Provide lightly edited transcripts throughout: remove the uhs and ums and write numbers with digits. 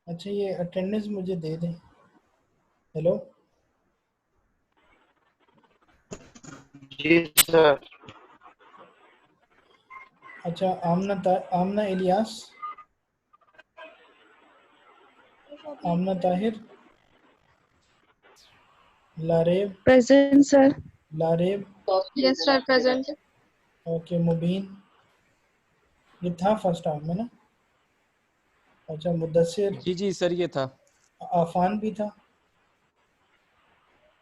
अच्छा, ये अटेंडेंस मुझे दे दें। हेलो। जी सर। अच्छा, Aamna Ilyas, Aamna Tahir, Laraib, present sir. Laraib, yes sir present. Okay, Mubeen, ये था फर्स्ट हाफ में ना। अच्छा, मुदस्सिर, जी जी सर ये था। आफान भी था।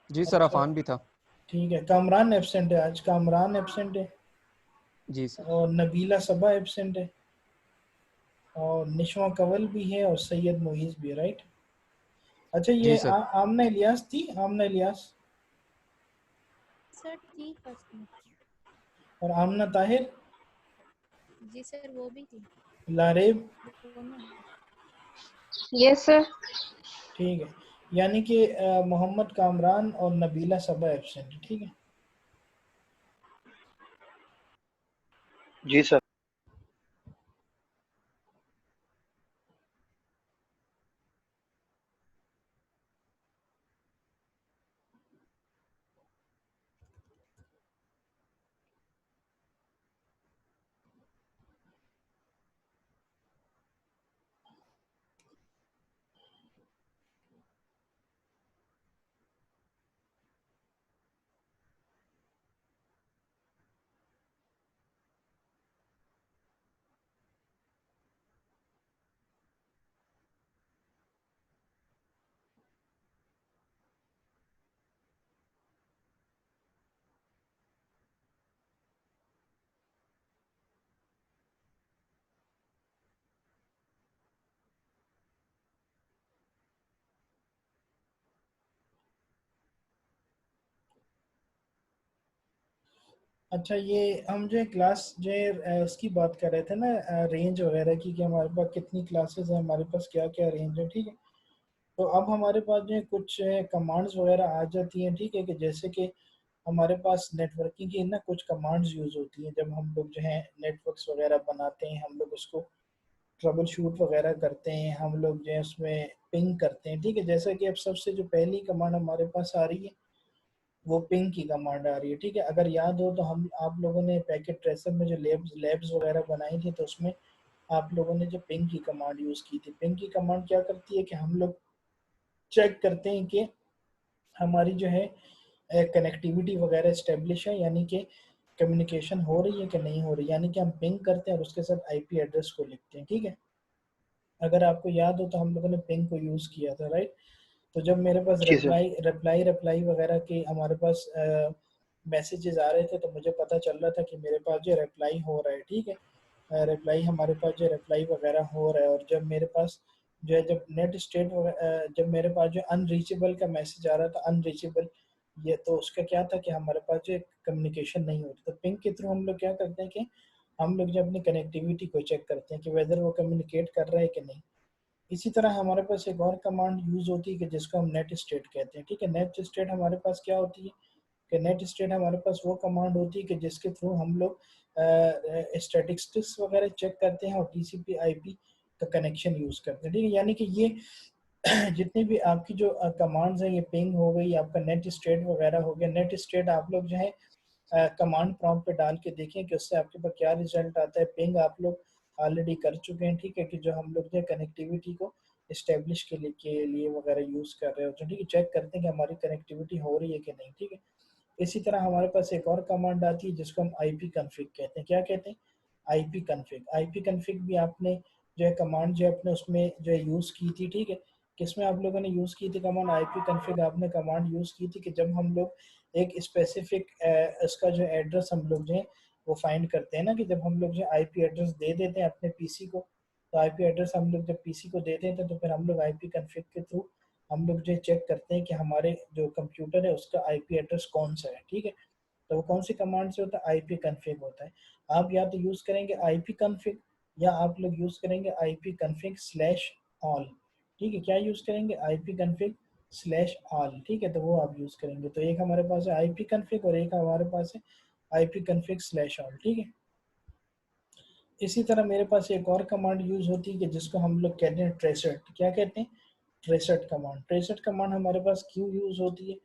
जी सर अच्छा, अफान भी था। ठीक है। कामरान एब्सेंट है आज, कामरान एब्सेंट है। जी सर। और नबीला सबा एब्सेंट है। और निशवा कंवल भी है और सैयद मुईज भी है, राइट। अच्छा, जी ये सर। आमना इलियास थी, आमना इलियास। सर थी फर्स्ट में। और आमना ताहिर, जी सर वो भी थी। लारेब, दोनों। Yes sir. ठीक है। यानी कि मोहम्मद कामरान और नबीला सबा एब्सेंट है, ठीक है। जी सर। अच्छा, ये हम जो है क्लास जो है उसकी बात कर रहे थे ना, रेंज वगैरह की, कि हमारे पास कितनी क्लासेस हैं, हमारे पास क्या क्या रेंज है, ठीक है। तो अब हमारे पास जो है कुछ कमांड्स वगैरह आ जाती हैं, ठीक है, कि जैसे कि हमारे पास नेटवर्किंग की ना कुछ कमांड्स यूज़ होती हैं जब हम लोग जो है नेटवर्क्स वगैरह बनाते हैं, हम लोग उसको ट्रबल शूट वगैरह करते हैं, हम लोग जो है उसमें पिंग करते हैं, ठीक है। जैसा कि अब सबसे जो पहली कमांड हमारे पास आ रही है वो पिंग की कमांड आ रही है, ठीक है। अगर याद हो तो हम आप लोगों ने पैकेट ट्रेसर में जो लेब्स वगैरह बनाई थी, तो उसमें आप लोगों ने जो पिंग की कमांड यूज़ की थी। पिंग की कमांड क्या करती है कि हम लोग चेक करते हैं कि हमारी जो है कनेक्टिविटी वगैरह इस्टेब्लिश है, यानी कि कम्युनिकेशन हो रही है कि नहीं हो रही, यानी कि हम पिंग करते हैं और उसके साथ आईपी एड्रेस को लिखते हैं, ठीक है। अगर आपको याद हो तो हम लोगों ने पिंग को यूज़ किया था, राइट। तो जब मेरे पास जी सर। रिप्लाई वगैरह के हमारे पास मैसेजेस आ रहे थे, तो मुझे पता चल रहा था कि मेरे पास जो रिप्लाई हो रहा है, ठीक है। रिप्लाई हमारे पास जो रिप्लाई वगैरह हो रहा है। और जब मेरे पास जो है जब नेट स्टेट जब मेरे पास जो अनरीचेबल का मैसेज आ रहा था, अनरीचेबल, ये तो उसका क्या था कि हमारे पास जो कम्युनिकेशन नहीं होती। तो पिंग के थ्रू हम लोग क्या करते हैं कि हम लोग जो अपनी कनेक्टिविटी को चेक करते हैं कि वेदर वो कम्युनिकेट कर रहा है कि नहीं। इसी तरह हमारे पास एक और कमांड यूज होती है कि जिसको हम नेट स्टेट कहते हैं, ठीक है। नेट स्टेट हमारे पास क्या होती है कि नेट स्टेट हमारे पास वो कमांड होती है कि जिसके थ्रू हम लोग स्टैटिस्टिक्स वगैरह चेक करते हैं और टीसीपी आईपी का कनेक्शन यूज करते हैं, ठीक है। यानी कि ये जितनी भी आपकी जो कमांड्स हैं, ये पिंग हो गई, आपका नेट स्टेट वगैरह हो गया। नेट स्टेट आप लोग जो है कमांड प्रॉम्प्ट पे डाल के देखें कि उससे आपके पास क्या रिजल्ट आता है। पिंग आप लोग ऑलरेडी कर चुके हैं, ठीक है, कि जो हम लोग जो कनेक्टिविटी को इस्टेब्लिश के लिए वगैरह यूज़ कर रहे हो, तो ठीक है, चेक करते हैं कि हमारी कनेक्टिविटी हो रही है कि नहीं, ठीक है। इसी तरह हमारे पास एक और कमांड आती है जिसको हम आईपी कन्फिग कहते हैं। क्या कहते हैं? IP config. आईपी कन्फिग भी आपने जो है कमांड जो है अपने उसमें जो है यूज़ की थी, ठीक है। किसमें आप लोगों ने यूज़ की थी कमांड? आईपी कन्फिग आपने कमांड यूज़ की थी कि जब हम लोग एक स्पेसिफिक इसका जो एड्रेस हम लोग जो है वो फाइंड करते हैं ना, कि जब हम लोग जो आईपी एड्रेस दे देते हैं अपने पीसी को, तो आईपी एड्रेस हम लोग जब पीसी को दे देते हैं तो फिर हम लोग आईपी कन्फिग के थ्रू हम लोग जो चेक करते हैं कि हमारे जो कंप्यूटर है उसका आईपी एड्रेस कौन सा है, ठीक है। तो वो कौन सी कमांड से होता है? आईपी कन्फिग होता है। आप या तो यूज़ करेंगे आईपी कन्फिग, या आप लोग यूज़ करेंगे आईपी कन्फिग स्लैश ऑल, ठीक है। क्या यूज़ करेंगे? आईपी कन्फिग स्लैश ऑल, ठीक है। तो वो आप यूज़ करेंगे। तो एक हमारे पास है आईपी कन्फिग और एक हमारे पास है आईपी कन्फिग स्लैश ऑल, ठीक है। इसी तरह मेरे पास एक और कमांड यूज होती है कि जिसको हम लोग कहते हैं ट्रेसेट। क्या कहते हैं? ट्रेसेट कमांड। ट्रेसेट कमांड हमारे पास क्यों यूज होती है?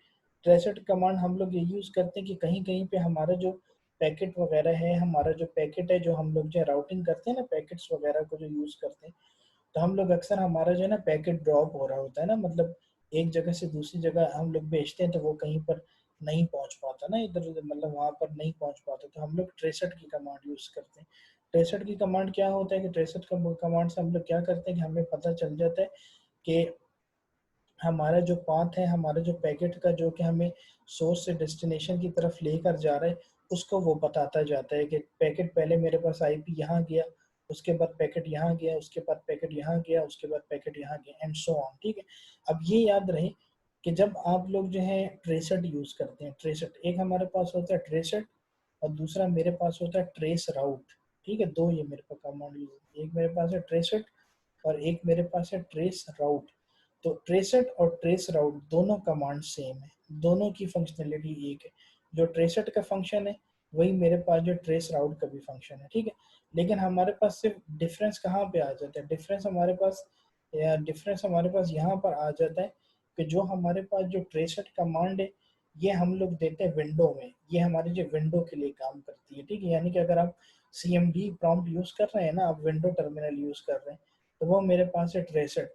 ट्रेसेट कमांड हम लोग ये यूज करते हैं कि कहीं कहीं पे हमारा जो पैकेट वगैरह है, हमारा जो पैकेट है, जो हम लोग जो राउटिंग करते हैं ना पैकेट्स वगैरह को जो यूज करते हैं, तो हम लोग अक्सर हमारा जो है ना पैकेट ड्रॉप हो रहा होता है ना, मतलब एक जगह से दूसरी जगह हम लोग भेजते हैं तो वो कहीं पर नहीं पहुंच पाता ना, इधर उधर मतलब वहां पर नहीं पहुंच पाता, तो हम लोग ट्रेसेट की कमांड यूज करते हैं। ट्रेसेट की कमांड क्या होता है कि ट्रेसेट कमांड से हम लोग क्या करते हैं कि हमें पता चल जाता है कि हमारा जो पाथ है, हमारा जो पैकेट का जो कि हमें सोर्स से डेस्टिनेशन की तरफ लेकर जा रहा है, उसको वो बताता जाता है कि पैकेट पहले मेरे पास आईपी यहाँ गया, उसके बाद पैकेट यहाँ गया, उसके बाद पैकेट यहाँ गया, उसके बाद पैकेट यहाँ गया एंड सो ऑन। ठीक है। अब ये याद रहे कि जब आप लोग जो है ट्रेसेट यूज करते हैं, ट्रेसेट एक हमारे पास होता है ट्रेसेट और दूसरा मेरे पास होता है ट्रेस राउट। ठीक है, दो ये मेरे पास कमांड यूज होती है, एक मेरे पास है ट्रेसेट और एक मेरे पास है ट्रेस राउट। तो ट्रेसेट और ट्रेस राउट दोनों कमांड सेम है, दोनों की फंक्शनलिटी एक है। जो ट्रेसेट का फंक्शन है वही मेरे पास जो ट्रेस राउट का भी फंक्शन है। ठीक है, लेकिन हमारे पास सिर्फ डिफरेंस कहाँ पे आ जाता है? डिफरेंस हमारे पास यहाँ पर आ जाता है कि जो हमारे पास जो ट्रेसेट कमांड है ये हम लोग देते हैं विंडो में, ये हमारे जो विंडो के लिए काम करती है। ठीक है, यानी कि अगर आप CMD प्रॉम्प्ट यूज कर रहे हैं ना, आप विंडो टर्मिनल यूज कर रहे हैं, तो वो मेरे पास है ट्रेसेट।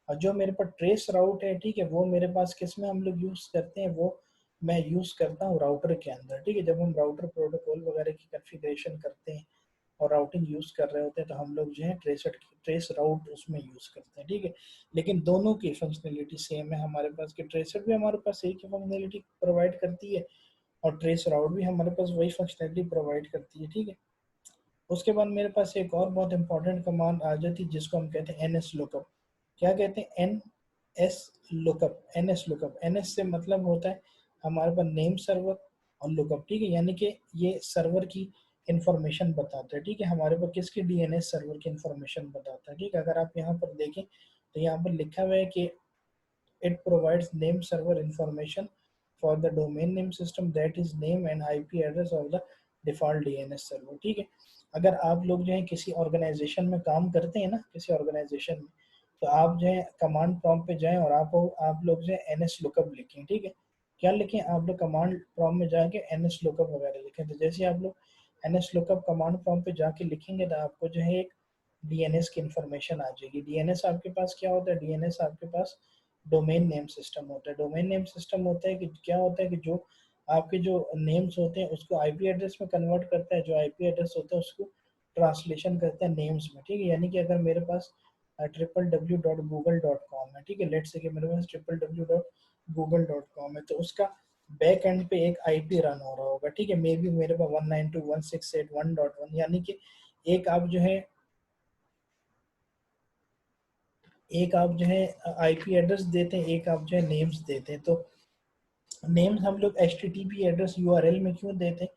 और जो मेरे पास ट्रेस राउट है, ठीक है, वो मेरे पास किस में हम लोग यूज करते हैं? वो मैं यूज करता हूँ राउटर के अंदर। ठीक है, जब हम राउटर प्रोटोकॉल वगैरह की कॉन्फ़िगरेशन करते हैं और राउटिंग यूज कर रहे होते हैं तो हम लोग जो है ट्रेस राउट उसमें यूज करते हैं। ठीक है, लेकिन दोनों की फंक्शनलिटी सेम है हमारे पास कि ट्रेसर भी हमारे पास एक ही फंक्शनलिटी प्रोवाइड करती है और ट्रेस राउट भी हमारे पास वही फंक्शनलिटी प्रोवाइड करती है। ठीक है, उसके बाद मेरे पास एक और बहुत इंपॉर्टेंट कमांड आ जाती है जिसको हम कहते हैं NS लुकअप। क्या कहते हैं? NS lookup. NS से मतलब होता है हमारे पास नेम सर्वर और लुकअप। ठीक है, यानी कि ये सर्वर की इंफॉर्मेशन बताता है। ठीक है, हमारे पास किसकी? DNS सर्वर की इंफॉर्मेशन बताता है। ठीक है, अगर आप यहाँ पर देखें तो यहाँ पर लिखा हुआ है कि it provides name server information for the domain name system, that is name and IP address of the default DNS server। ठीक है, अगर आप लोग जो है किसी ऑर्गेनाइजेशन में काम करते हैं ना, किसी ऑर्गेनाइजेशन में, तो आप जो है कमांड प्रॉम्प्ट पे जाएं और आप लोग जो है NS लुकअप लिखें। ठीक है, क्या लिखें? आप लोग कमांड प्रॉम्प्ट में जाके NS लुकअप वगैरह लिखें। तो जैसे आप लोग NS लुकअप कमांड प्रॉम्प्ट पे जाके लिखेंगे तो आपको जो है एक DNS की इंफॉर्मेशन आ जाएगी। DNS आपके पास क्या होता है? DNS आपके पास डोमेन नेम सिस्टम होता है। डोमेन नेम सिस्टम होता है कि क्या होता है कि जो आपके जो नेम्स होते हैं उसको आईपी एड्रेस में कन्वर्ट करता है, जो आईपी एड्रेस होता है उसको ट्रांसलेशन करता है नेम्स में। ठीक है, यानी कि अगर मेरे पास www.google.com है, ठीक है, लेट्स से कि मेरे पास www.google.com है, तो उसका बैक एंड पे एक आईपी रन हो रहा होगा। ठीक है, मे बी मेरे पास 192.168.1.1, यानी कि एक आप जो है एक आप जो है आईपी एड्रेस देते हैं, एक आप जो है नेम्स देते हैं। तो नेम्स हम लोग HTTP एड्रेस URL में क्यों देते हैं?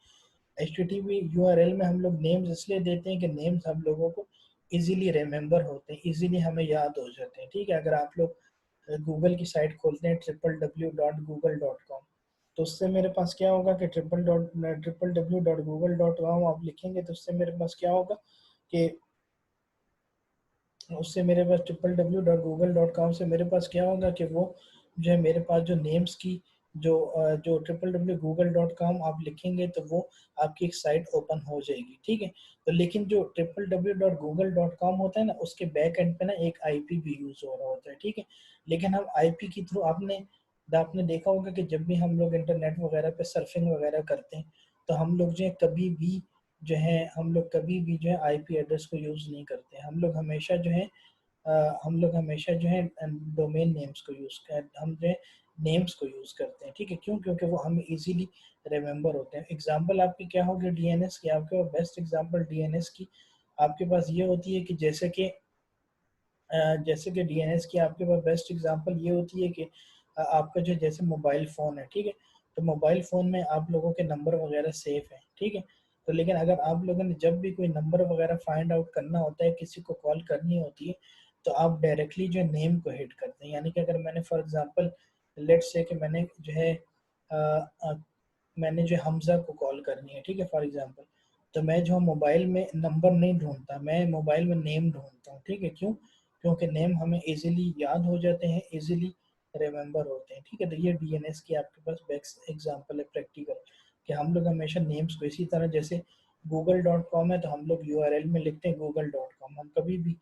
HTTP URL में हम लोग नेम्स इसलिए देते हैं कि नेम्स हम लोगों को इजीली रिमेम्बर होते हैं, इजीली हमें याद हो जाते हैं। ठीक है, अगर आप लोग गूगल की साइट खोलते हैं www.google.com, तो उससे मेरे पास क्या होगा कि www.google.com आप लिखेंगे तो उससे मेरे पास क्या होगा कि उससे मेरे पास www.google.com से मेरे पास क्या होगा कि वो जो है मेरे पास जो नेम्स की जो www.google.com आप लिखेंगे तो वो आपकी एक साइट ओपन हो जाएगी। ठीक है, तो लेकिन जो www.google.com होता है ना, उसके बैक एंड पे ना एक आईपी भी यूज हो रहा होता है। ठीक है, लेकिन हम आईपी के थ्रू आपने देखा होगा कि जब भी हम लोग इंटरनेट वगैरह पे सर्फिंग वगैरह करते हैं तो हम लोग कभी भी जो है आईपी एड्रेस को यूज़ नहीं करते। हम लोग हमेशा जो है डोमेन नेम्स को हम जो है नेम्स को यूज़ करते हैं। ठीक है, क्यों? क्योंकि वो हमें इजीली रिमेंबर होते हैं। एग्जांपल आपकी क्या होगी डीएनएस की? आपके पास बेस्ट एग्जांपल डीएनएस की आपके पास ये होती है कि जैसे कि डीएनएस की आपके पास बेस्ट एग्जांपल ये होती है कि आपका जो जैसे मोबाइल फ़ोन है, ठीक है, तो मोबाइल फ़ोन में आप लोगों के नंबर वगैरह सेफ हैं। ठीक है, तो लेकिन अगर आप लोगों ने जब भी कोई नंबर वगैरह फाइंड आउट करना होता है, किसी को कॉल करनी होती है, तो आप डायरेक्टली जो नेम को हिट करते हैं। यानी कि अगर मैंने फॉर एग्जांपल लेट्स से कि मैंने जो है अ, अ, मैंने जो हमज़ा को कॉल करनी है, ठीक है, फॉर एग्जांपल, तो मैं जो मोबाइल में नंबर नहीं ढूंढता, मैं मोबाइल में नेम ढूंढता हूँ, ठीक है। क्यों? क्योंकि नेम हमें इजीली याद हो जाते हैं, इजीली रिमेंबर होते हैं, ठीक है। तो ये डीएनएस की आपके पास बेस्ट एग्जांपल है प्रैक्टिकल, कि हम लोग हमेशा नेम्स को इसी तरह, जैसे google.com है तो हम लोग यूआरएल में लिखते हैं google.com, हम कभी भी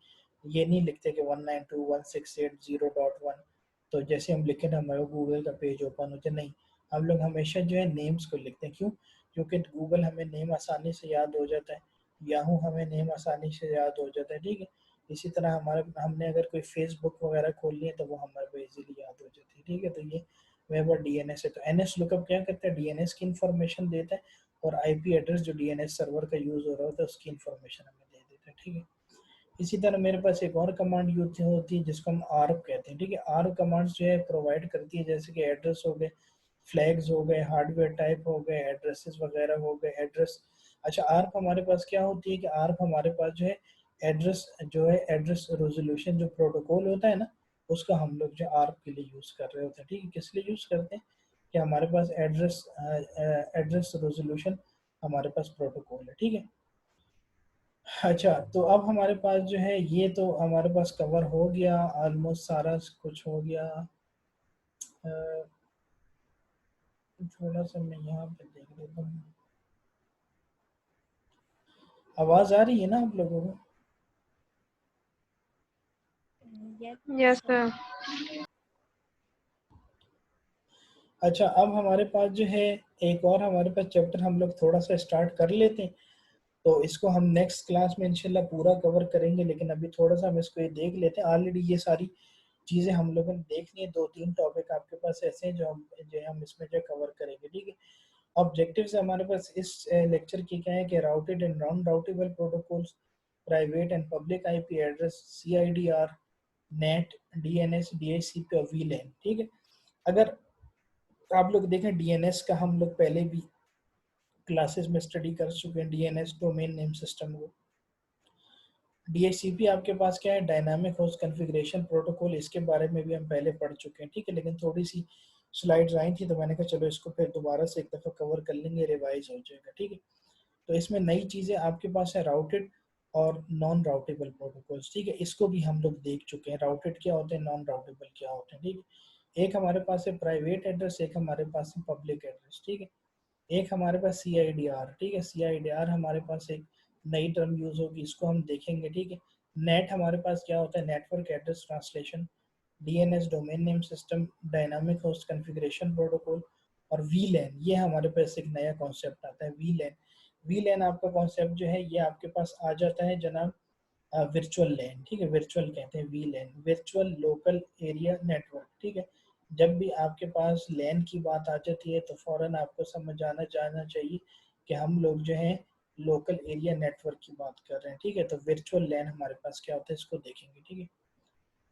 ये नहीं लिखते कि 192.168.0.1, तो जैसे हम लिखे ना हमारा गूगल का पेज ओपन हो जाए, नहीं, हम लोग हमेशा जो है नेम्स को लिखते हैं। क्यों? क्योंकि गूगल हमें नेम आसानी से याद हो जाता है, याहू हमें नेम आसानी से याद हो जाता है, ठीक है। इसी तरह हमारे हमने अगर कोई फेसबुक वगैरह खोल लिया तो वो हमारे को इजीली याद हो जाती है, ठीक है। तो ये वेबर डीएनएस है। तो एनएस लुकअप क्या करता है? डीएनएस की इंफॉर्मेशन देता है, और आईपी एड्रेस जो डीएनएस सर्वर का यूज हो रहा होता है उसकी इंफॉर्मेशन हमें दे देता है, ठीक है। इसी तरह मेरे पास एक और कमांड यूज होती है जिसको हम आर्प कहते हैं, ठीक है। आर्प कमांड्स जो है प्रोवाइड करती है, जैसे कि एड्रेस हो गए, फ्लैग्स हो गए, हार्डवेयर टाइप हो गए, एड्रेसेस वगैरह हो गए, एड्रेस। अच्छा, आर्प हमारे पास क्या होती है कि आर्प हमारे पास जो है एड्रेस, जो है एड्रेस रेजोल्यूशन जो प्रोटोकॉल होता है ना, उसका हम लोग जो आर्प के लिए यूज कर रहे होते हैं, ठीक है। किस लिए यूज करते हैं? कि हमारे पास एड्रेस रेजोल्यूशन हमारे पास प्रोटोकॉल है, ठीक है। अच्छा, तो अब हमारे पास जो है ये तो हमारे पास कवर हो गया, ऑलमोस्ट सारा कुछ हो गया। अ, थोड़ा सा मैं यहाँ पे देख लेता हूँ, आवाज आ रही है ना आप लोगों को? Yes Yes, sir. sir. अच्छा, अब हमारे पास जो है एक और हमारे पास चैप्टर हम लोग थोड़ा सा स्टार्ट कर लेते हैं, तो इसको हम नेक्स्ट क्लास में इंशाल्लाह पूरा कवर करेंगे, लेकिन अभी थोड़ा सा हम इसको ये देख लेते हैं। ऑलरेडी ये सारी चीज़ें हम लोगों ने देख ली हैं, 2-3 टॉपिक आपके पास ऐसे हैं जो हम इसमें जो कवर करेंगे, ठीक है। ऑब्जेक्टिव्स हमारे पास इस लेक्चर की क्या है कि routed and non routable protocols, private and public IP address, CIDR, net, DNS, DHCP और वीलैन, ठीक है। अगर आप लोग देखें डीएनएस का हम लोग पहले भी क्लासेस में स्टडी कर चुके हैं, डीएनएस डोमेन नेम सिस्टम को। डीएचसीपी आपके पास क्या है? डायनामिक होस्ट कॉन्फ़िगरेशन प्रोटोकॉल, इसके बारे में भी हम पहले पढ़ चुके हैं, ठीक है। लेकिन थोड़ी सी स्लाइड्स आई थी तो मैंने कहा चलो इसको फिर दोबारा से एक दफ़ा कवर कर लेंगे, रिवाइज हो जाएगा, ठीक है। तो इसमें नई चीज़ें आपके पास है राउटेड और नॉन राउटेबल प्रोटोकॉल्स, ठीक है। इसको भी हम लोग देख चुके हैं, राउटेड क्या होते हैं, नॉन राउटेबल क्या होते हैं, ठीक है। एक हमारे पास है प्राइवेट एड्रेस, एक हमारे पास है पब्लिक एड्रेस, ठीक है। एक हमारे पास सी आई डी आर, ठीक है। सी आई डी आर हमारे पास एक नई टर्म यूज होगी, इसको हम देखेंगे, ठीक है। नेट हमारे पास क्या होता है? Network address translation, DNS domain name system, dynamic host configuration protocol, और वीलैन, ये हमारे पास एक नया कॉन्सेप्ट आता है, वीलैन। वीलैन आपका कॉन्सेप्ट जो है ये आपके पास आ जाता है जनाब वर्चुअल लैन, ठीक है। वर्चुअल कहते हैं वीलैन, वर्चुअल लोकल एरिया नेटवर्क, ठीक है। जब भी आपके पास लैन की बात आ जाती है तो फौरन आपको समझ आना जाना चाहिए कि हम लोग जो है लोकल एरिया नेटवर्क की बात कर रहे हैं, ठीक है। तो वर्चुअल लैन हमारे पास क्या होता है इसको देखेंगे, ठीक है।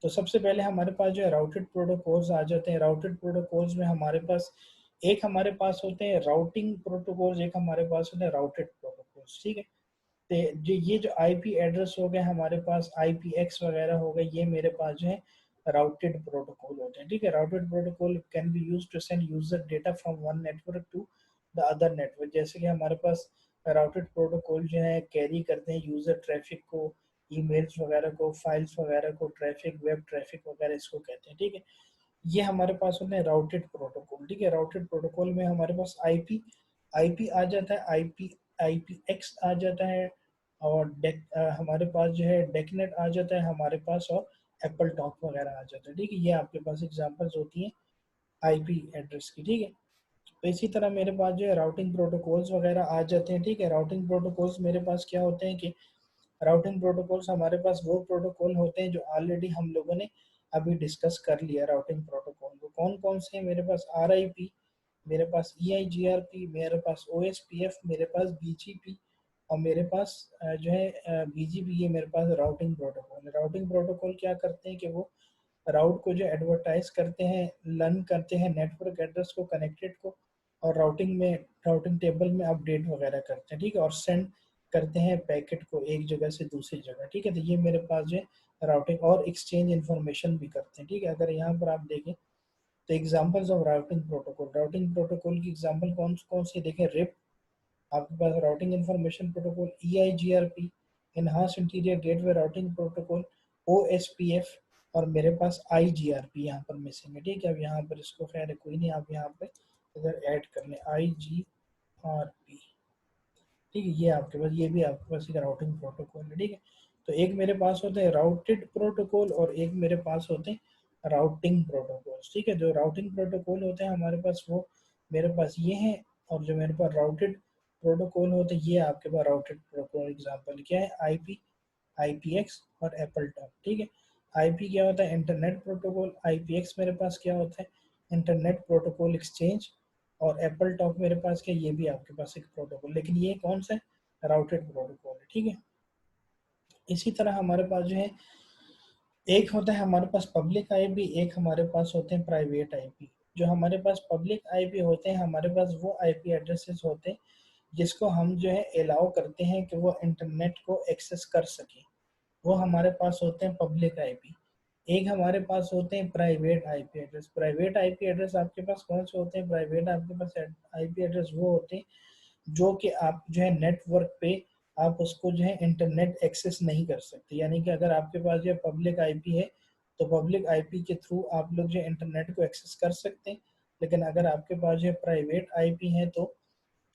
तो सबसे पहले हमारे पास जो है राउटेड प्रोटोकॉल्स आ जाते हैं। राउटेड प्रोटोकॉल्स में हमारे पास एक हमारे पास होते हैं राउटिंग प्रोटोकॉल्स, एक हमारे पास होते हैं राउटेड प्रोटोकॉल्स, ठीक है। तो जो ये जो आईपी एड्रेस हो गए हमारे पास, आईपीएक्स वगैरह हो गए, ये मेरे पास जो है राउटेड प्रोटोकॉल होते हैं, ठीक है। Routed protocol can be used to send user data from one network to the other network. जैसे कि हमारे पास राउटेड प्रोटोकॉल जो है कैरी करते हैं यूजर ट्रैफिक को, ईमेल्स वगैरह को, फाइल्स वगैरह को, ट्रैफिक, वेब ट्रैफिक वगैरह इसको कहते हैं, ठीक है। ये हमारे पास होते हैं राउटेड प्रोटोकॉल, ठीक है। राउटेड प्रोटोकॉल में हमारे पास आईपी आईपी आ जाता है, आईपी आईपीएक्स आ जाता है, और हमारे पास जो है डेकनेट आ जाता है हमारे पास, और एप्पल टॉक वगैरह आ जाता है, ठीक है। ये आपके पास एग्जांपल्स होती हैं आईपी एड्रेस की, ठीक है। तो इसी तरह मेरे पास जो है राउटिंग प्रोटोकॉल्स वगैरह आ जाते हैं, ठीक है। राउटिंग प्रोटोकॉल्स मेरे पास क्या होते हैं कि राउटिंग प्रोटोकॉल्स हमारे पास वो प्रोटोकॉल होते हैं जो ऑलरेडी हम लोगों ने अभी डिस्कस कर लिया। राउटिंग प्रोटोकॉल वो कौन कौन से हैं? मेरे पास आर आई पी, मेरे पास ई आई जी आर पी, मेरे पास ओ एस पी एफ, मेरे पास बी जी पी, और मेरे पास जो है बी जी पी, ये मेरे पास राउटिंग प्रोटोकॉल है। राउटिंग प्रोटोकॉल क्या करते हैं कि वो राउट को जो एडवर्टाइज करते हैं, लर्न करते हैं नेटवर्क एड्रेस को, कनेक्टेड को, और राउटिंग में, राउटिंग टेबल में अपडेट वगैरह करते हैं, ठीक है। और सेंड करते हैं पैकेट को एक जगह से दूसरी जगह, ठीक है। तो ये मेरे पास जो है राउटिंग, और एक्सचेंज इन्फॉर्मेशन भी करते हैं, ठीक है। अगर यहाँ पर आप देखें तो examples of routing protocol, routing protocol की एग्जांपल कौन कौन सी देखें? रिप, आपके पास routing information protocol, EIGRP, enhanced interior gateway routing protocol, OSPF, और मेरे पास IGRP यहाँ पर मिसिंग है। ठीक है, अब यहाँ पर इसको खैर कोई नहीं, आप यहाँ पे इधर ऐड कर लें IGRP। ठीक है, ये आपके पास, ये भी आपके पास एक राउटिंग प्रोटोकॉल है। ठीक है, तो एक मेरे पास होते हैं राउटेड प्रोटोकॉल और एक मेरे पास होते हैं राउटिंग प्रोटोकॉल्स। ठीक है, जो राउटिंग प्रोटोकॉल होते हैं हमारे पास वो मेरे पास ये हैं, और जो मेरे पास राउटेड प्रोटोकॉल होते हैं ये आपके पास राउटेड प्रोटोकॉल एग्जांपल क्या है, IP, IPX और एप्पल टॉक। ठीक है, IP क्या होता है, इंटरनेट प्रोटोकॉल, IPX मेरे पास क्या होता है, इंटरनेट प्रोटोकॉल एक्सचेंज, और एप्पल टॉक मेरे पास क्या, ये भी आपके पास एक प्रोटोकॉल, लेकिन ये कौन सा है, राउटेड प्रोटोकॉल है। ठीक है, इसी तरह हमारे पास जो है एक होता है हमारे पास पब्लिक आईपी, एक हमारे पास होते हैं प्राइवेट आईपी। जो हमारे पास पब्लिक आईपी होते हैं हमारे पास वो आईपी एड्रेसेस होते हैं जिसको हम जो है अलाउ करते हैं कि वो इंटरनेट को एक्सेस कर सके, वो हमारे पास होते हैं पब्लिक आईपी। एक हमारे पास होते हैं private IP address. Private IP address आपके पास कौन से होते हैं, प्राइवेट आपके पास आईपी एड्रेस वो होते हैं जो कि आप जो है नेटवर्क पे आप उसको जो है इंटरनेट एक्सेस नहीं कर सकते। यानी कि अगर आपके पास जो पब्लिक आईपी है तो पब्लिक आईपी के थ्रू आप लोग जो इंटरनेट को एक्सेस कर सकते हैं, लेकिन अगर आपके पास जो प्राइवेट आईपी है तो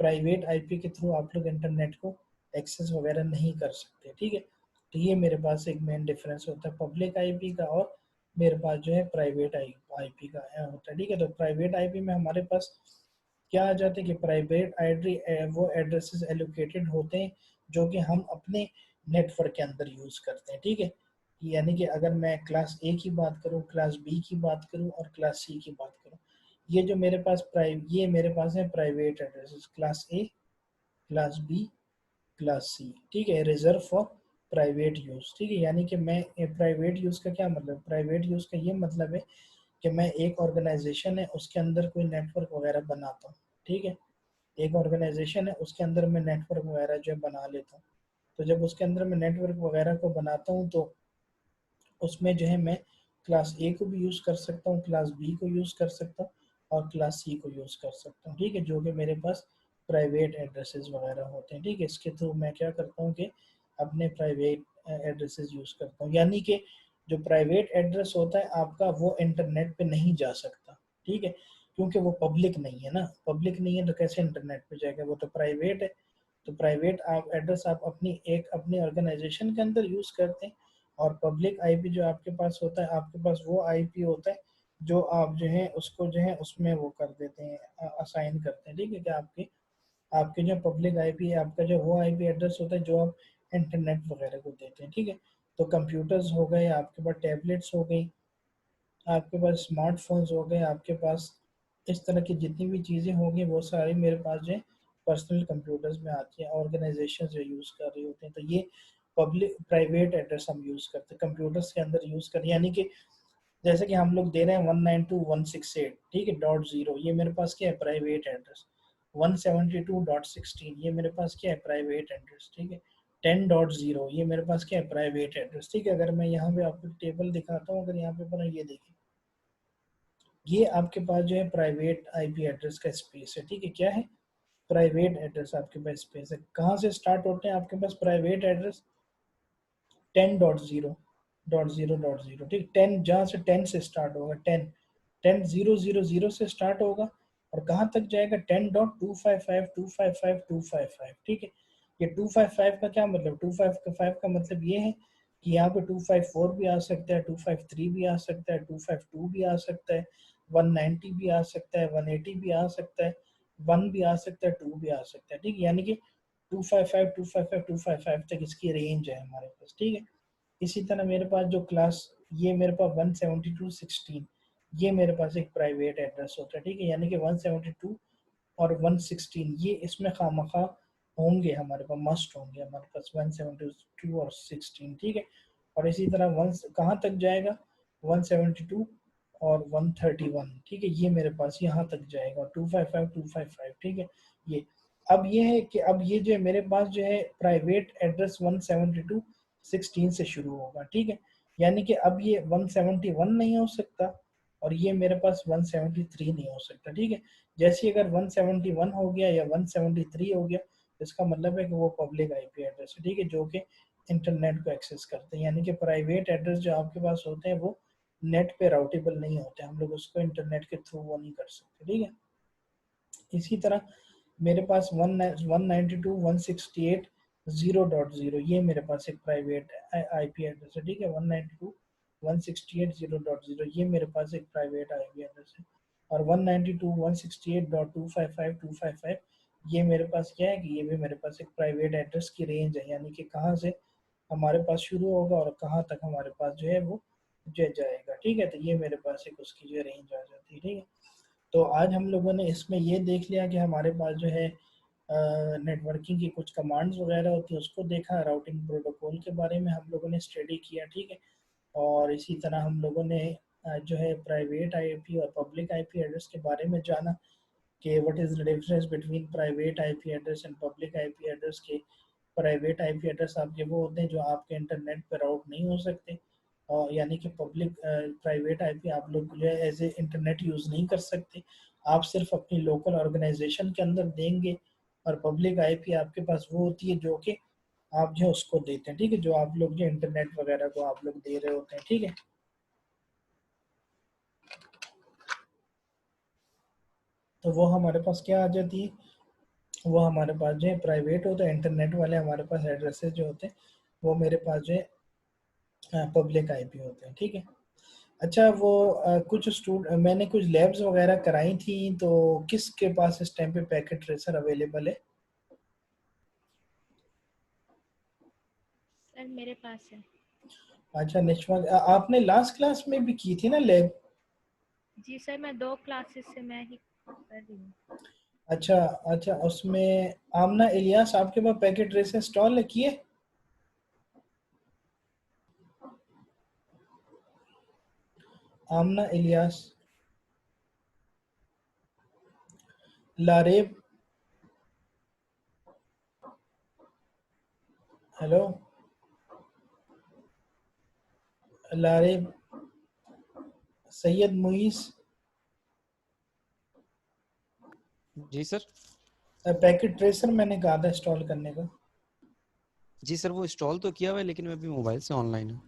प्राइवेट आईपी के थ्रू आप लोग इंटरनेट को एक्सेस वगैरह नहीं कर सकते। ठीक है, तो ये मेरे पास एक मेन डिफरेंस होता है पब्लिक आईपी का और मेरे पास जो है प्राइवेट आईपी का होता है। ठीक है, तो प्राइवेट आईपी में हमारे पास क्या आ जाता है कि प्राइवेट आईडी वो एड्रेसेस एलोकेटेड होते हैं जो कि हम अपने नेटवर्क के अंदर यूज करते हैं। ठीक है, यानी कि अगर मैं क्लास ए की बात करूं, क्लास बी की बात करूं और क्लास सी की बात करूं, ये जो मेरे पास ये मेरे पास है private addresses, class A, class B, class C. ठीक है, रिजर्व फॉर प्राइवेट यूज। ठीक है, यानी कि मैं प्राइवेट यूज का क्या मतलब, प्राइवेट यूज का ये मतलब है कि मैं एक ऑर्गेनाइजेशन है उसके अंदर कोई नेटवर्क वगैरह बनाता हूँ। ठीक है, एक ऑर्गेनाइजेशन है उसके अंदर मैं नेटवर्क वगैरह जो है बना लेता हूँ। तो जब उसके अंदर मैं नेटवर्क वगैरह को बनाता हूँ तो उसमें जो है मैं क्लास ए को भी यूज़ कर सकता हूँ, क्लास बी को यूज़ कर सकता हूँ और क्लास सी को यूज़ कर सकता हूँ। ठीक है, जो कि मेरे पास प्राइवेट एड्रेसेस वगैरह होते हैं। ठीक है, इसके थ्रू मैं क्या करता हूँ कि अपने प्राइवेट एड्रेसेस यूज़ करता हूँ, यानी कि जो प्राइवेट एड्रेस होता है आपका वो इंटरनेट पे नहीं जा सकता। ठीक है, क्योंकि वो पब्लिक नहीं है ना, पब्लिक नहीं है तो कैसे इंटरनेट पे जाएगा, वो तो प्राइवेट है। तो प्राइवेट आप एड्रेस आप अपनी ऑर्गेनाइजेशन के अंदर यूज़ करते हैं, और पब्लिक आईपी जो आपके पास होता है, आपके पास वो आईपी होता है जो आप जो है उसको जो है उसमें वो कर देते हैं, असाइन करते हैं। ठीक है, कि आपके आपके जो पब्लिक आईपी है आपका जो वो आईपी एड्रेस होता है जो आप इंटरनेट वगैरह को देते हैं। ठीक है, तो कंप्यूटर्स हो गए आपके पास, टैबलेट्स हो गई आपके पास, स्मार्टफोन्स हो गए आपके पास, इस तरह की जितनी भी चीज़ें होंगी वो सारी मेरे पास जो है पर्सनल कंप्यूटर्स में आती हैं, ऑर्गेनाइजेशन जो यूज़ कर रही होती हैं। तो ये पब्लिक प्राइवेट एड्रेस हम यूज़ करते हैं कंप्यूटर्स के अंदर यूज़ करें, यानी कि जैसे कि हम लोग दे रहे हैं 192.168, ठीक है, .0, ये मेरे पास क्या है, प्राइवेट एड्रेस। 172.16 ये मेरे पास क्या है, प्राइवेट एड्रेस। ठीक है, 10.0 ये मेरे पास क्या है, प्राइवेट एड्रेस। ठीक है, अगर मैं यहाँ पे आपको टेबल दिखाता हूँ, अगर यहाँ पे पर ये देखिए, ये आपके पास जो है प्राइवेट आईपी एड्रेस का स्पेस है। ठीक है, क्या है, प्राइवेट एड्रेस आपके पास स्पेस है। कहाँ से स्टार्ट होते हैं आपके पास प्राइवेट एड्रेस, 10.0.0.0, ठीक, 10 जहाँ से 10 से स्टार्ट होगा, 10.10.0.0.0 से स्टार्ट होगा और कहाँ तक जाएगा, 10.255.255.255। ठीक है, ये 255 का क्या मतलब, 255 का मतलब ये है कि यहाँ पे 254 भी आ सकता है, 253 भी आ सकता है, 252 भी आ सकता है, 190 भी आ सकता है, 180 भी आ सकता है, 1 भी आ सकता है, 2 भी आ सकता है। ठीक है, यानी कि 255 तक इसकी रेंज है हमारे पास। ठीक है, इसी तरह मेरे पास जो क्लास, ये मेरे पास 172.16 ये मेरे पास एक प्राइवेट एड्रेस होता है। ठीक है, यानी कि 172 और 116 ये इसमें खामखा होंगे, हमारे पास मस्ट होंगे हमारे पास 172 और 16। ठीक है, और इसी तरह वन कहाँ तक जाएगा, 172 और 131। ठीक है, ये मेरे पास यहाँ तक जाएगा, 255 ठीक है। ये अब ये है कि अब ये जो है मेरे पास जो है प्राइवेट एड्रेस 172.16 से शुरू होगा। ठीक है, यानी कि अब ये 171 नहीं हो सकता और ये मेरे पास 173 नहीं हो सकता। ठीक है, जैसे अगर 171 हो गया या 173 हो गया इसका मतलब है कि वो पब्लिक आईपी एड्रेस है, ठीक है, जो कि इंटरनेट को एक्सेस करते हैं। यानी कि प्राइवेट एड्रेस जो आपके पास होते हैं वो नेट पे राउटेबल नहीं होते, हम लोग उसको इंटरनेट के थ्रू वो नहीं कर सकते, ठीक है। इसी तरह मेरे पास 192.168.0.0 ये मेरे पास एक प्राइवेट आईपी एड्रेस है, ठीक है। 192.168.0.0 ये मेरे पास एक प्राइवेट आईपी एड्रेस है। और 192.168.255.255 ये मेरे पास क्या है कि ये भी मेरे पास एक प्राइवेट एड्रेस की रेंज है, यानी कि कहाँ से हमारे पास शुरू होगा और कहाँ तक हमारे पास जो है वो जो जाएगा, ठीक है। तो ये मेरे पास एक उसकी जो रेंज आ जाती है, ठीक है। तो आज हम लोगों ने इसमें ये देख लिया कि हमारे पास जो है नेटवर्किंग की कुछ कमांड्स वगैरह होती है, उसको देखा, राउटिंग प्रोटोकॉल के बारे में हम लोगों ने स्टडी किया, ठीक है। और इसी तरह हम लोगों ने जो है प्राइवेट आईपी और पब्लिक आईपी एड्रेस के बारे में जाना कि what is the difference between private IP address and public IP address के। प्राइवेट आईपी एड्रेस आपके वो होते हैं जो आपके इंटरनेट पर राउट नहीं हो सकते, और यानी कि पब्लिक प्राइवेट आईपी आप लोग जो है एज ए इंटरनेट यूज़ नहीं कर सकते, आप सिर्फ अपनी लोकल ऑर्गेनाइजेशन के अंदर देंगे। और पब्लिक आईपी आपके पास वो होती है जो कि आप जो है उसको देते हैं, ठीक है, जो आप लोग जो इंटरनेट वगैरह को आप लोग दे रहे होते हैं, ठीक है। तो वो हमारे पास क्या आ जाती है, वो हमारे पास जो है प्राइवेट होता है, इंटरनेट वाले हमारे पास एड्रेसेस जो होते हैं वो मेरे पास जो है पब्लिक आईपी होते हैं, ठीक है। अच्छा वो कुछ मैंने कुछ लैब्स वगैरह कराई थी, तो किसके पास इस टाइम पे पैकेट ट्रेसर अवेलेबल है? सर मेरे पास है। अच्छा निशमा, आपने लास्ट क्लास में भी की थी ना लैब? जी सर, मैं 2 क्लासेस से मैं ही कर रही हूँ। अच्छा अच्छा, उसमें आमना इलियास आपके पास पैकेट ट्रेसर इंस्टॉल किए? आमना इलियास, लारेब, हेलो लारेब, सैयद मुईस, जी सर। पैकेट ट्रेसर मैंने कहा था इंस्टॉल करने का। जी सर, वो इंस्टॉल तो किया हुआ है लेकिन मैं अभी मोबाइल से ऑनलाइन हूँ।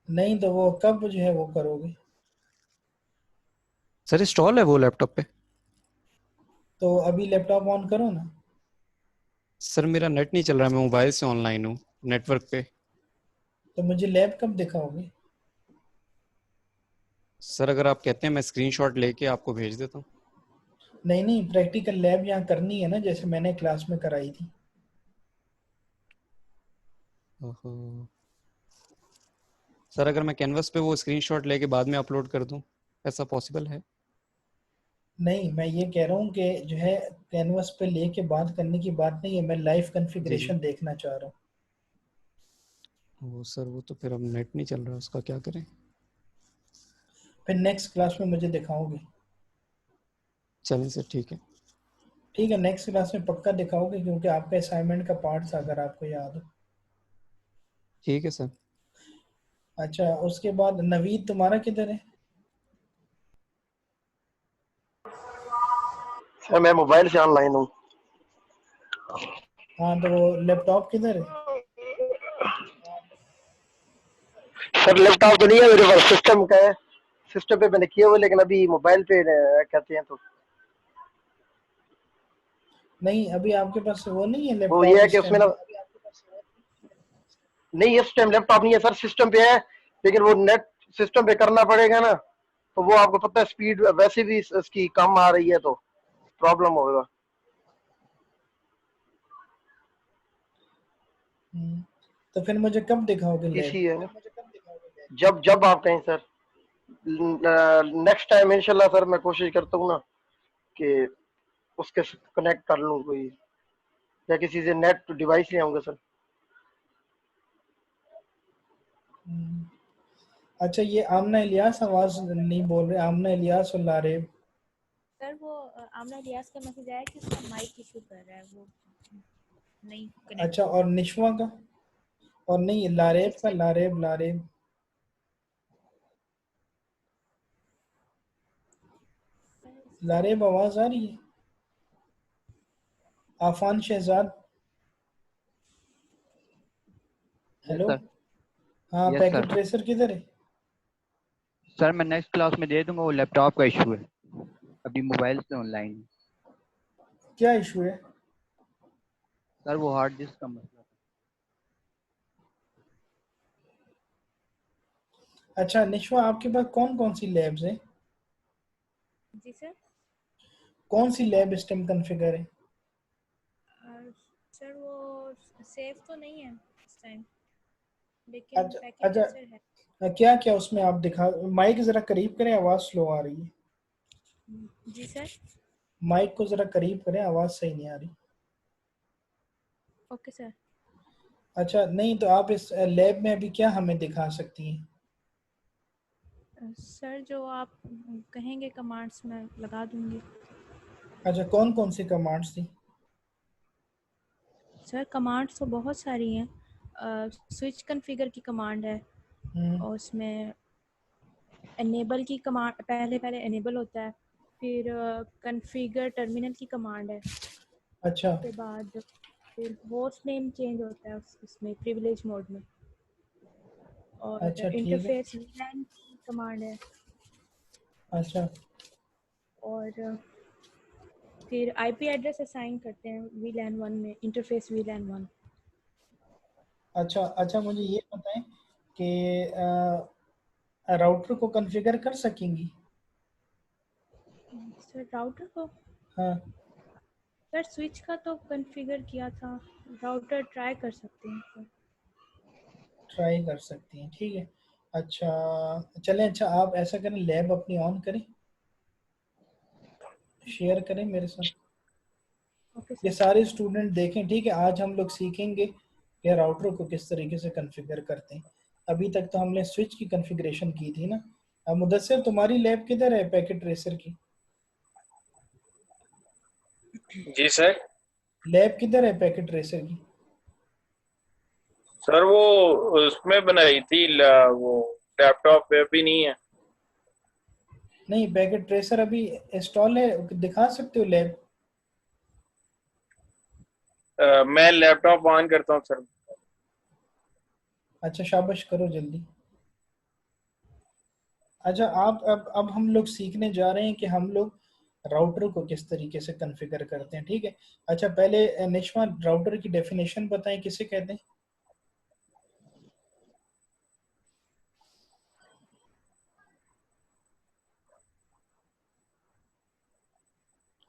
नहीं तो वो कब जो है वो करोगे? सर इंस्टॉल है वो लैपटॉप पे। तो अभी लैपटॉप ऑन करो ना। सर मेरा नेट नहीं चल रहा, मैं मोबाइल से ऑनलाइन हूँ नेटवर्क पे। तो मुझे लैब कब दिखाओगे? सर अगर आप कहते हैं मैं स्क्रीनशॉट लेके आपको भेज देता हूँ। नहीं नहीं, प्रैक्टिकल लैब यहाँ करनी है ना, जैसे मैंने क्लास में कराई थी। ओहो। सर अगर मैं कैनवस पे वो स्क्रीनशॉट लेके बाद में अपलोड कर दूँ, ऐसा पॉसिबल है? नहीं, मैं ये कह रहा हूँ कि जो है कैनवस पे लेके बात करने की बात नहीं है, मैं लाइव जी जी। कॉन्फ़िगरेशन देखना चाह रहा हूँ। वो सर वो तो फिर अब नेट नहीं चल रहा, उसका क्या करें? फिर नेक्स्ट क्लास में मुझे दिखाओगे? चलें सर, ठीक है। ठीक है, नेक्स्ट क्लास में पक्का दिखाओगे, क्योंकि आपका असाइनमेंट का पार्ट था, अगर आपको याद हो। ठीक है सर। अच्छा, उसके बाद नवीद तुम्हारा किधर है? सर मैं मोबाइल से ऑनलाइन हूँ। हाँ, तो वो लैपटॉप किधर है? सर लैपटॉप तो नहीं है मेरे पास, सिस्टम का है। सिस्टम पे मैंने किया हुआ, लेकिन अभी मोबाइल पे कहते हैं तो नहीं, अभी आपके पास वो नहीं है वो ये लैपटॉप है कि इस उसमें टाइम ना, पे? नहीं इस टाइम लैपटॉप नहीं है सर, सिस्टम पे है। लेकिन वो नेट सिस्टम पे करना पड़ेगा ना, तो वो आपको पता है स्पीड वैसे भी इसकी कम आ रही है, तो प्रॉब्लम होगा। हम्म, तो फिर मुझे कब दिखाओगे लैब? इसी है ना, जब जब आप कहें सर। नेक्स्ट टाइम इंशाल्लाह सर मैं कोशिश करता हूँ ना कि उसके कनेक्ट कर लूँ कोई, या किसी से नेट डिवाइस ले आऊंगा सर। हम्म, अच्छा, ये आमना इलियास आवाज नहीं बोल रहे, आमना इलियास और लारेब। सर वो आमना रियाज का मैसेज आया कि उसका माइक इशू कर रहा है, वो नहीं कनेक्ट अच्छा, हो और रहा। निशवा का? और नहीं, जी लारेब का, सर। लारेब लारेब। सर इसका लारेब आवाज आ रही है? Afan Shahzad, yes hello. Sir. हाँ, यस पैकेट सर। ट्रेसर किधर है? सर मैं नेक्स्ट क्लास में दे दूंगा, वो लैपटॉप का इशू है, अभी मोबाइल से ऑनलाइन। क्या इशू है? सर वो हार्ड डिस्क का मसला। अच्छा निशवा, आपके पास कौन कौन सी लैब्स हैं? जी सर। कौन सी लैब इस टाइम कॉन्फ़िगर है? सर वो सेफ तो नहीं है इस टाइम, लेकिन अच्छा पैकेट अच्छा, ट्रेसर है। क्या क्या उसमें आप दिखा, माइक जरा करीब करें, आवाज़ स्लो आ रही है। जी सर। माइक को जरा करीब करें, आवाज़ सही नहीं आ रही। Okay sir. अच्छा नहीं, तो आप इस लैब में अभी क्या हमें दिखा सकती हैं? सर जो आप कहेंगे कमांड्स मैं लगा दूंगी। अच्छा, कौन कौन सी कमांड्स थी? सर कमांड्स तो बहुत सारी हैं। स्विच कॉन्फ़िगर की कमांड है, हम्म, और उसमें एनेबल की कमांड, पहले पहले एनेबल होता है, फिर कॉन्फ़िगर टर्मिनल की कमांड है, अच्छा उसके बाद फिर होस्ट नेम चेंज होता है उसमें प्रिविलेज मोड में, और अच्छा ठीक है। इंटरफेस वीलैन की कमांड है, अच्छा और फिर आईपी एड्रेस असाइन करते हैं वीलैन 1 में, इंटरफेस वीलैन 1। अच्छा अच्छा, मुझे ये बताएं कि राउटर को कॉन्फ़िगर कर सकेंगी? सर राउटर को, हाँ, सर स्विच का तो कॉन्फ़िगर किया था, राउटर ट्राई कर सकते हैं सर। ट्राई कर सकती हैं, ठीक है। अच्छा चलें, अच्छा आप ऐसा करें, लैब अपनी ऑन करें, शेयर करें मेरे साथ। ओके ये सर। सारे स्टूडेंट देखें, ठीक है। आज हम लोग सीखेंगे कि राउटर को किस तरीके से कॉन्फ़िगर करते हैं। अभी तक तो हमने स्विच की कॉन्फ़िगरेशन की थी ना। अब मुदस्सिर, तुम्हारी लैब किधर है पैकेट ट्रेसर की? जी सर। लैब किधर है पैकेट ट्रेसर की? सर वो उसमें बनाई थी वो लैपटॉप पे अभी नहीं है। नहीं, पैकेट ट्रेसर अभी इंस्टॉल है, दिखा सकते हो लैब? मैं लैपटॉप ऑन करता हूँ सर। अच्छा शाबाश, करो जल्दी। अच्छा आप, अब हम लोग सीखने जा रहे हैं कि हम लोग राउटर को किस तरीके से कॉन्फ़िगर करते हैं, ठीक है। अच्छा पहले निशमा, राउटर की डेफिनेशन बताएं, किसे कहते हैं?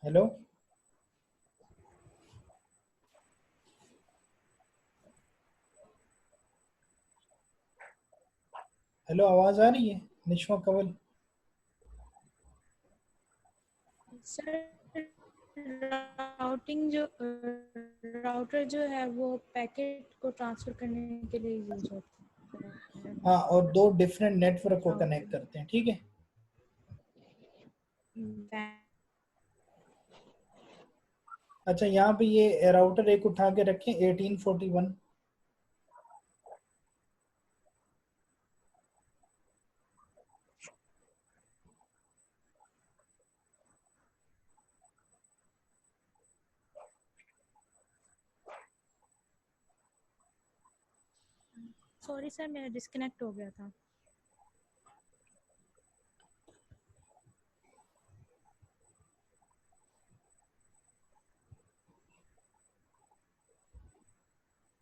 हेलो हेलो, आवाज आ रही है निशमा कंवल? सर राउटर जो है वो पैकेट को ट्रांसफर करने के लिए यूज होता है। हाँ, और दो डिफरेंट नेटवर्क को राउटर कनेक्ट करते हैं, ठीक है। अच्छा यहाँ पे ये राउटर एक उठा के रखें 1841। सॉरी सर, मेरा डिस्कनेक्ट हो गया था।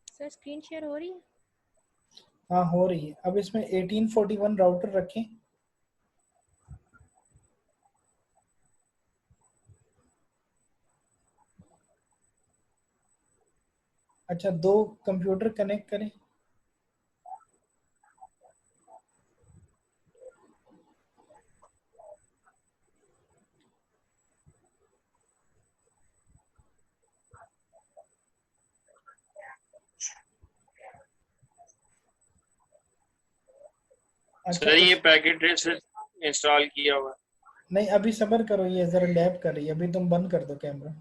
सर स्क्रीन शेयर हो रही है? हाँ हो रही है। अब इसमें 1841 राउटर रखें। अच्छा, दो कंप्यूटर कनेक्ट करें। अच्छा सर ये इस, पैकेट ट्रेसर इंस्टॉल किया हुआ है। नहीं अभी सब्र करो, ये जरा लैब कर रही है, अभी तुम बंद कर दो कैमरा।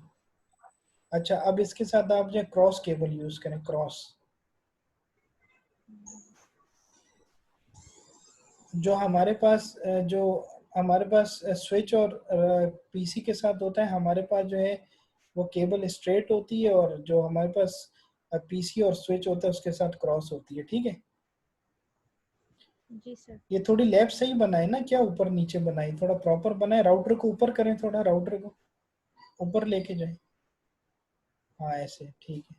अच्छा अब इसके साथ आप जो क्रॉस केबल यूज करें, क्रॉस। जो हमारे पास स्विच और पीसी के साथ होता है, हमारे पास जो है वो केबल स्ट्रेट होती है और जो हमारे पास पीसी और स्विच होता है उसके साथ क्रॉस होती है, ठीक है। जी सर। ये थोड़ी लेफ्ट सही बनाए ना, क्या ऊपर नीचे बनाई, थोड़ा प्रॉपर बनाए, राउटर को ऊपर करें, थोड़ा राउटर को ऊपर लेके जाए, हाँ ऐसे, ठीक है।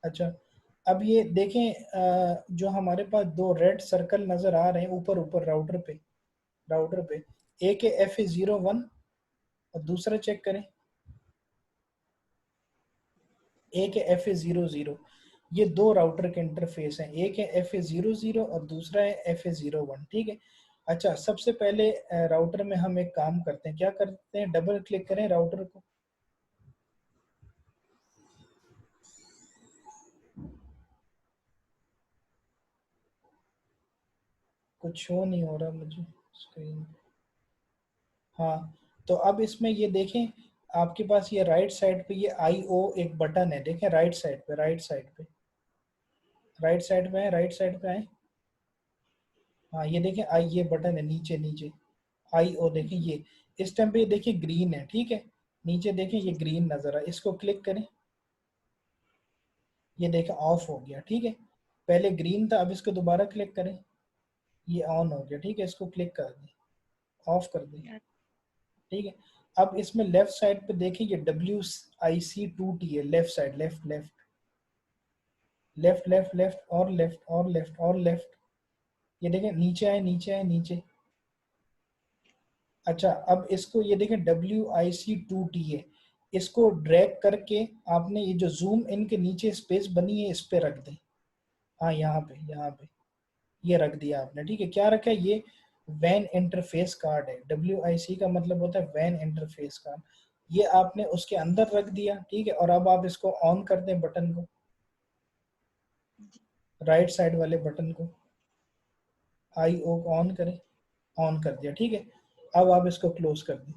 अच्छा, अब ये देखें जो हमारे पास दो रेड सर्कल नजर आ रहे हैं ऊपर ऊपर राउटर पे एक है FA01 और दूसरा चेक करें, एक है FA00। ये दो राउटर के इंटरफेस हैं, एक है FA00 और दूसरा है FA01, ठीक है। अच्छा, सबसे पहले राउटर में हम एक काम करते हैं, क्या करते हैं, डबल क्लिक करें राउटर को, कुछ शो नहीं हो रहा मुझे स्क्रीन। हाँ, तो अब इसमें ये देखें, आपके पास ये राइट साइड पे ये IO एक बटन है, देखें राइट साइड पे, राइट साइड पे है, राइट साइड पे आए, हाँ ये देखें आई, ये बटन है नीचे नीचे IO, देखें ये इस टाइम पे देखिए ग्रीन है, ठीक है। नीचे देखें ये ग्रीन नजर आए, इसको क्लिक करें, ये देखें ऑफ हो गया, ठीक है। पहले ग्रीन था, अब इसको दोबारा क्लिक करें, ये ऑन हो गया, ठीक है। इसको क्लिक कर दें, ऑफ कर दें, ठीक है। अब इसमें लेफ्ट साइड पे देखें ये WIC2T है, left side, left left left left left और लेफ्ट और लेफ्ट और लेफ्ट, ये देखें नीचे आए नीचे आए नीचे। अच्छा, अब इसको ये देखें WIC2T है, इसको ड्रैग करके आपने ये जो जूम इन के नीचे स्पेस बनी है इस पे रख दें, हाँ यहाँ पे ये रख दिया आपने, ठीक है। क्या रखा है, ये वैन इंटरफेस कार्ड है, WIC का मतलब होता है वैन इंटरफेस कार्ड, ये आपने उसके अंदर रख दिया, ठीक है। और अब आप इसको ऑन कर दें बटन को, राइट साइड वाले बटन को, IO को ऑन करें, ऑन कर दिया, ठीक है। अब आप इसको क्लोज कर दें,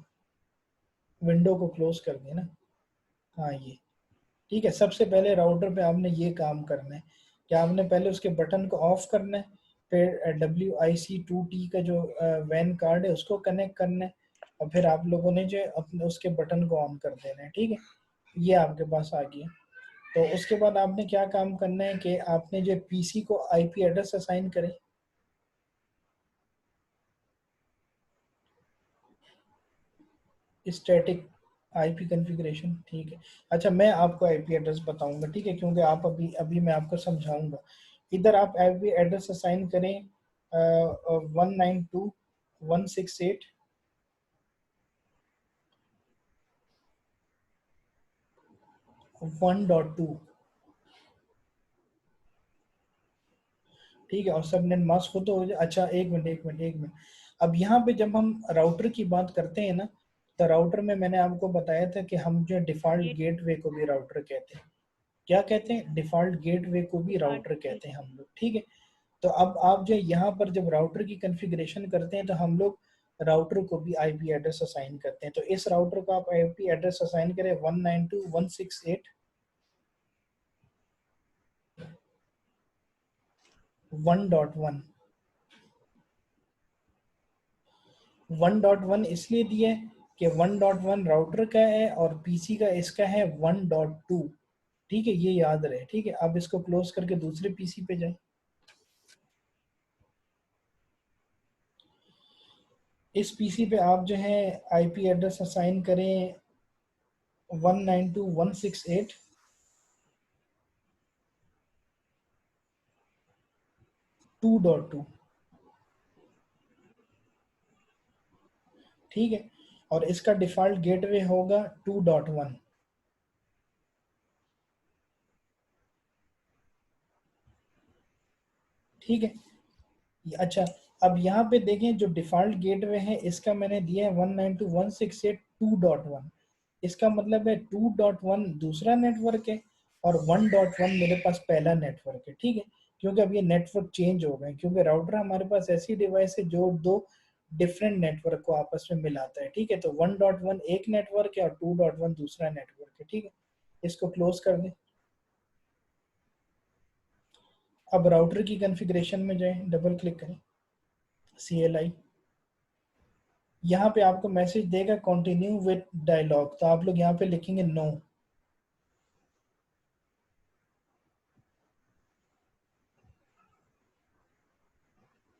विंडो को क्लोज कर दें ना, हाँ ये, ठीक है। सबसे पहले राउटर पे आपने ये काम करना है कि आपने पहले उसके बटन को ऑफ करना है, फिर WIC2T का जो वैन कार्ड है उसको कनेक्ट करना है, और फिर आप लोगों ने जो अपने उसके बटन को ऑन कर देना है, ठीक है। ये आपके पास आ गया। तो उसके बाद आपने क्या काम करना है कि आपने जो PC को IP एड्रेस असाइन करें, स्टैटिक IP कॉन्फ़िगरेशन, ठीक है। अच्छा, मैं आपको IP एड्रेस बताऊंगा, ठीक है, क्योंकि आप अभी अभी मैं आपको समझाऊंगा। इधर आप IP एड्रेस असाइन करें 192.168 1.2, ठीक है। और सबनेट मास्क हो तो हो जाए। अच्छा, एक मिनट। अब यहाँ पे जब हम राउटर की बात करते हैं ना, तो राउटर में मैंने आपको बताया था कि हम जो डिफॉल्ट गेटवे को भी राउटर कहते हैं, क्या कहते हैं, डिफॉल्ट गेटवे को भी राउटर कहते हैं हम लोग, ठीक है। तो अब आप जो यहाँ पर जब राउटर की कॉन्फ़िगरेशन करते हैं तो हम लोग राउटर को भी IP एड्रेस असाइन करते हैं। तो इस राउटर को आप IP एड्रेस असाइन करें 192.168.1.1। 1.1 इसलिए दिया है कि 1.1 राउटर का है और PC का इसका है 1.2, ठीक है, ये याद रहे, ठीक है। अब इसको क्लोज करके दूसरे PC पे जाएं, इस PC पे आप जो है IP एड्रेस असाइन करें 192.168.2.2, ठीक है। और इसका डिफॉल्ट गेटवे होगा 2.1, ठीक है। अच्छा, अब यहाँ पे देखें जो डिफॉल्ट गेटवे है इसका मैंने दिया है 192.168.2.1, इसका मतलब है 2.1 दूसरा नेटवर्क है और 1.1 मेरे पास पहला नेटवर्क है, ठीक है। क्योंकि अब ये नेटवर्क चेंज हो गए, क्योंकि राउटर हमारे पास ऐसी डिवाइस है जो दो डिफरेंट नेटवर्क को आपस में मिलाता है, ठीक है। तो 1.1 एक नेटवर्क है और 2.1 दूसरा नेटवर्क है, ठीक है। इसको क्लोज कर दें। अब राउटर की कॉन्फ़िगरेशन में जाएं, डबल क्लिक करें, CLI, यहाँ पे आपको मैसेज देगा कंटिन्यू विद डायलॉग, तो आप लोग यहाँ पे लिखेंगे नो।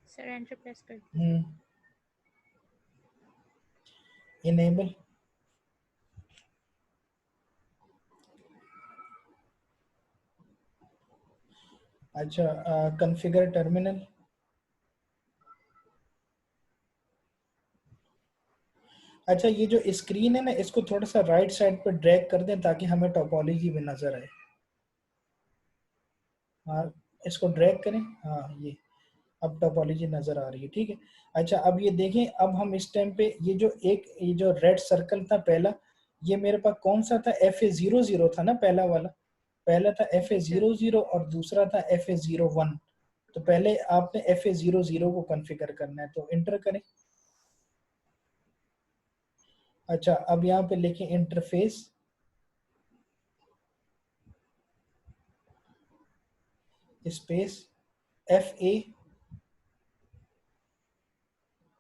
सर एंटर प्रेस कर दीजिए। इनेबल, अच्छा कॉन्फ़िगर टर्मिनल, अच्छा ये जो स्क्रीन है ना इसको थोड़ा सा राइट साइड पर ड्रैग कर दें ताकि हमें टोपोलॉजी भी नजर आए। हाँ इसको ड्रैग करें, हाँ ये अब टोपोलॉजी नजर आ रही है, ठीक है। अच्छा अब ये देखें, अब हम इस टाइम पे ये जो रेड सर्कल था पहला, ये मेरे पास कौन सा था, FA00 था ना पहला वाला, पहला था FA00 और दूसरा था FA01। तो पहले आपने FA00 को कॉन्फ़िगर करना है, तो इंटर करें। अच्छा अब यहाँ पे लिखें interface, space FA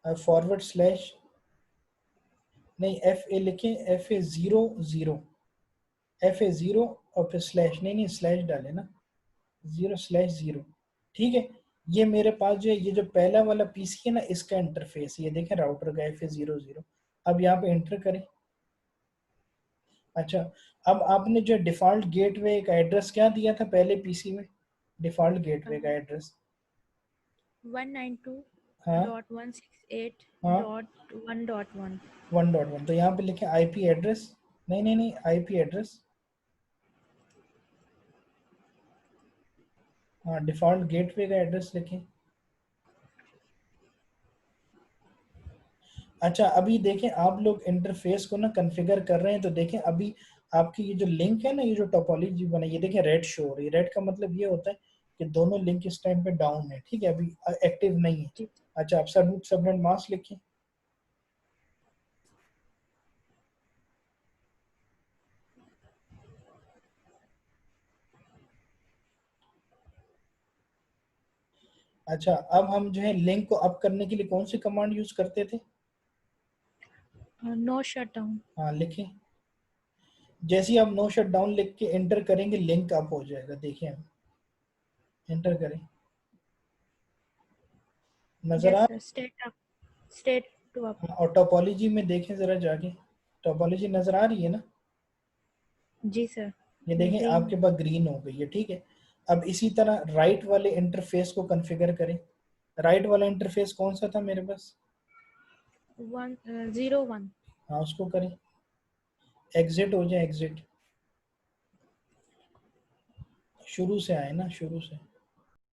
forward slash, नहीं FA लिखें, FA00 FA0 और फिर स्लैश, नहीं स्लैश डालें ना, 0/0, ठीक है। ये मेरे पास जो है ये जो पहला वाला पीसी है ना इसका इंटरफेस, ये देखें राउटर का FA00। अब यहाँ पे एंटर करें। अच्छा अब आपने जो डिफॉल्ट गेटवे का एड्रेस क्या दिया था पहले पीसी में, डिफॉल्ट गेटवे का एड्रेस, 192.168.1.1। 1.1, तो यहाँ पे लिखें IP एड्रेस, नहीं IP एड्रेस, हाँ डिफॉल्ट गेटवे का एड्रेस लिखें। अच्छा अभी देखें आप लोग इंटरफेस को ना कॉन्फ़िगर कर रहे हैं, तो देखें अभी आपकी ये जो लिंक है ना, ये जो टोपोलॉजी बनाई, ये देखें रेड शो हो रही है। रेड का मतलब ये होता है कि दोनों लिंक इस टाइम पे डाउन है, ठीक है, अभी एक्टिव नहीं है। अच्छा आप सबनेट मास्क लिखिए। अच्छा अब हम जो है लिंक को अप करने के लिए कौन सी कमांड यूज करते थे, नो शटडाउन। हाँ लिखें, जैसे ही आप नो शट डाउन लिख के एंटर करेंगे लिंक अप हो जाएगा। देखिए हम एंटर करें, नजर आ, स्टेट टू अप। और टोपोलॉजी में देखें जरा जाके, टोपोलॉजी नजर आ रही है ना, जी सर। ये देखें आपके पास ग्रीन हो गई है, ठीक है। अब इसी तरह राइट वाले इंटरफेस को कॉन्फ़िगर करें। राइट वाला इंटरफेस कौन सा था मेरे पास, 101। हाँ उसको करें, एग्जिट हो जाए, एग्जिट, शुरू से आए ना, शुरू से।